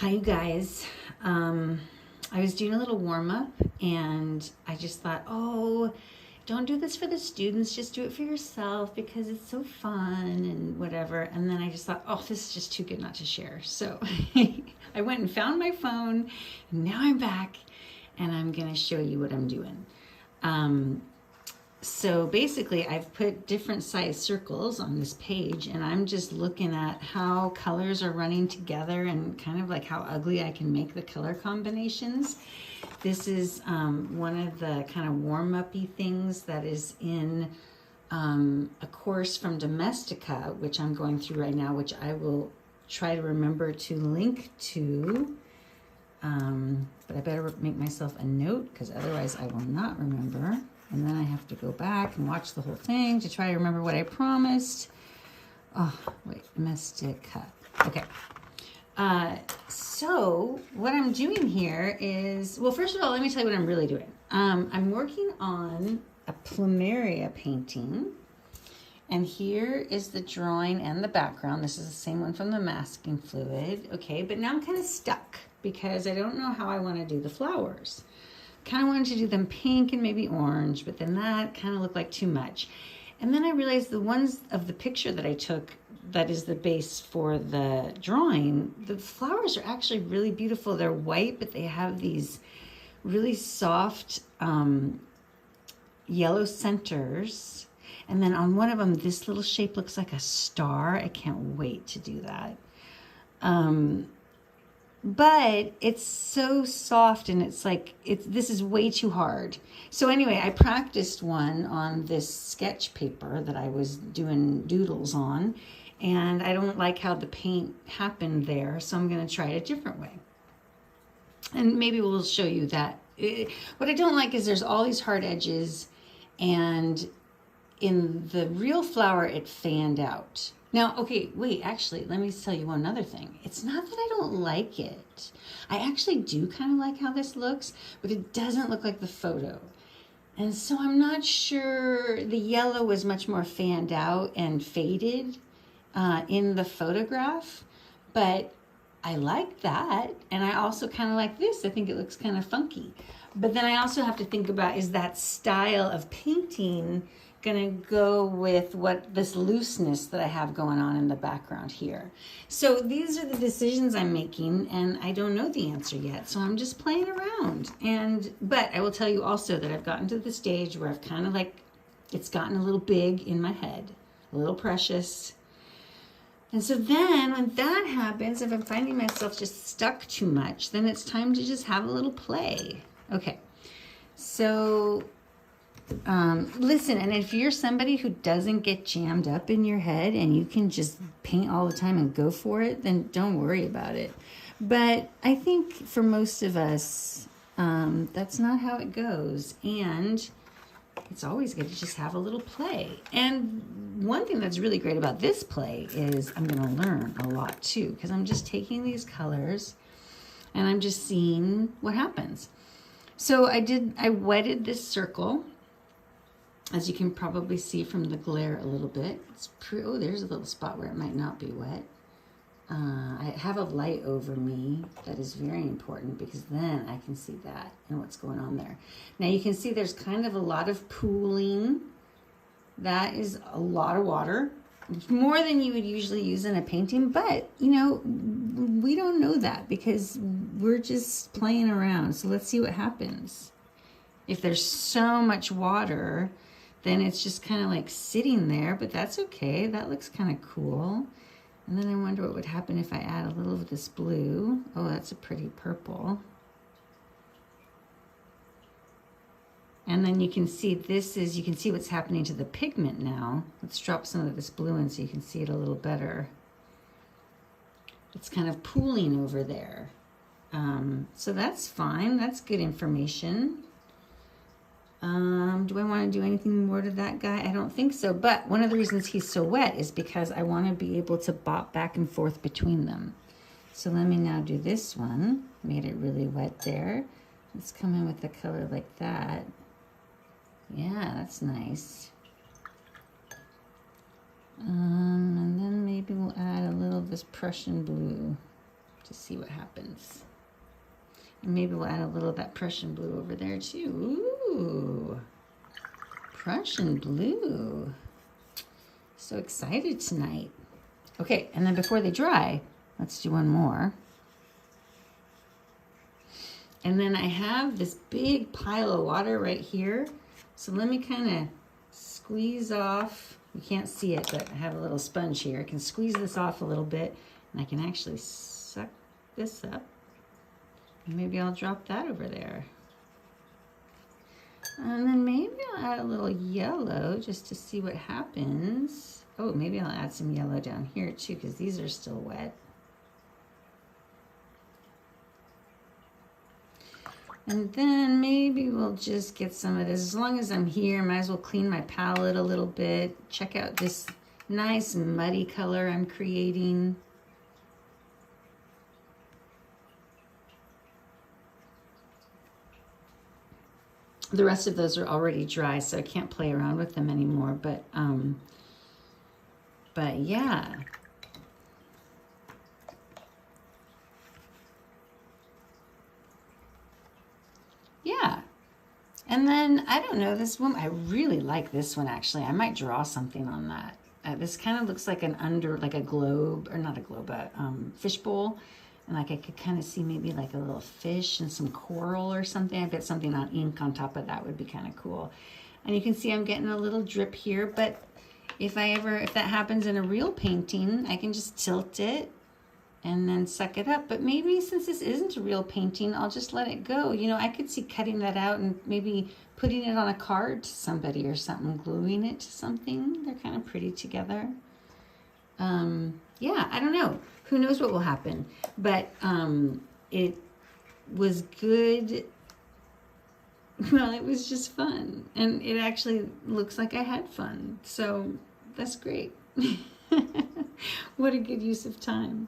Hi, you guys. I was doing a little warm up and I just thought, oh, don't do this for the students, just do it for yourself because it's so fun and whatever. And then I just thought, oh, this is just too good not to share. So I went and found my phone, and now I'm back and I'm going to show you what I'm doing. So basically I've put different size circles on this page and I'm just looking at how colors are running together and kind of like how ugly I can make the color combinations. This is one of the kind of warm-up-y things that is in a course from Domestika, which I'm going through right now, which I will try to remember to link to. But I better make myself a note because otherwise I will not remember. And then I have to go back and watch the whole thing to try to remember what I promised. Oh, wait, Domestika. Okay. So what I'm doing here is, well, first of all, let me tell you what I'm really doing. I'm working on a plumeria painting. And here is the drawing and the background. This is the same one from the masking fluid. Okay, but now I'm kind of stuck because I don't know how I want to do the flowers. Kind of wanted to do them pink and maybe orange, but then that kind of looked like too much. And then I realized the ones of the picture that I took, that is the base for the drawing, the flowers are actually really beautiful. They're white, but they have these really soft yellow centers. And then on one of them, this little shape looks like a star. I can't wait to do that. But it's so soft and it's like, this is way too hard. So anyway, I practiced one on this sketch paper that I was doing doodles on, and I don't like how the paint happened there, so I'm going to try it a different way. And maybe we'll show you that. What I don't like is there's all these hard edges, and in the real flower, it fanned out. Now, okay, wait, actually, let me tell you one other thing. It's not that I don't like it. I actually do kind of like how this looks, but it doesn't look like the photo. And so I'm not sure, the yellow was much more fanned out and faded in the photograph, but I like that. And I also kind of like this. I think it looks kind of funky. But then I also have to think about, is that style of painting gonna go with what this looseness that I have going on in the background here. So these are the decisions I'm making, and I don't know the answer yet, so I'm just playing around. But I will tell you also that I've gotten to the stage where I've kind of like, it's gotten a little big in my head, a little precious. And so then when that happens, if I'm finding myself just stuck too much, then it's time to just have a little play. Okay, so listen, and if you're somebody who doesn't get jammed up in your head and you can just paint all the time and go for it, then don't worry about it. But I think for most of us, that's not how it goes. And it's always good to just have a little play. And one thing that's really great about this play is I'm going to learn a lot too, because I'm just taking these colors and I'm just seeing what happens. So I wetted this circle, as you can probably see from the glare a little bit. Oh, there's a little spot where it might not be wet. I have a light over me. That is very important because then I can see that and what's going on there. Now you can see there's kind of a lot of pooling. That is a lot of water. It's more than you would usually use in a painting, but you know, we don't know that because we're just playing around. So let's see what happens. If there's so much water, then it's just kind of like sitting there, but that's okay. That looks kind of cool. And then I wonder what would happen if I add a little of this blue. Oh, that's a pretty purple. And then you can see you can see what's happening to the pigment now. Let's drop some of this blue in so you can see it a little better. It's kind of pooling over there. So that's fine. That's good information. Do I want to do anything more to that guy? I don't think so. But one of the reasons he's so wet is because I want to be able to bop back and forth between them. So let me now do this one. Made it really wet there. Let's come in with the color like that. Yeah, that's nice. And then maybe we'll add a little of this Prussian blue. to see what happens. And maybe we'll add a little of that Prussian blue over there too. Ooh, Prussian blue. So excited tonight. Okay, and then before they dry, let's do one more. And then I have this big pile of water right here. So let me kind of squeeze off. You can't see it, but I have a little sponge here. I can squeeze this off a little bit, and I can actually suck this up. And maybe I'll drop that over there. And then maybe I'll add a little yellow just to see what happens. Oh, maybe I'll add some yellow down here too, because these are still wet. And then maybe we'll just get some of this. As long as I'm here, might as well clean my palette a little bit. Check out this nice muddy color I'm creating. The rest of those are already dry, so I can't play around with them anymore. But yeah. Yeah. And then, I don't know, this one, I really like this one actually. I might draw something on that. This kind of looks like like a globe, or not a globe, but fishbowl. And like I could kind of see maybe like a little fish and some coral or something. I bet something on ink on top of that would be kind of cool. And you can see I'm getting a little drip here, but if that happens in a real painting, I can just tilt it and then suck it up. But maybe since this isn't a real painting, I'll just let it go. You know, I could see cutting that out and maybe putting it on a card to somebody or something, gluing it to something. They're kind of pretty together. Yeah, I don't know. Who knows what will happen? But it was good. Well, it was just fun. And it actually looks like I had fun. So that's great. What a good use of time.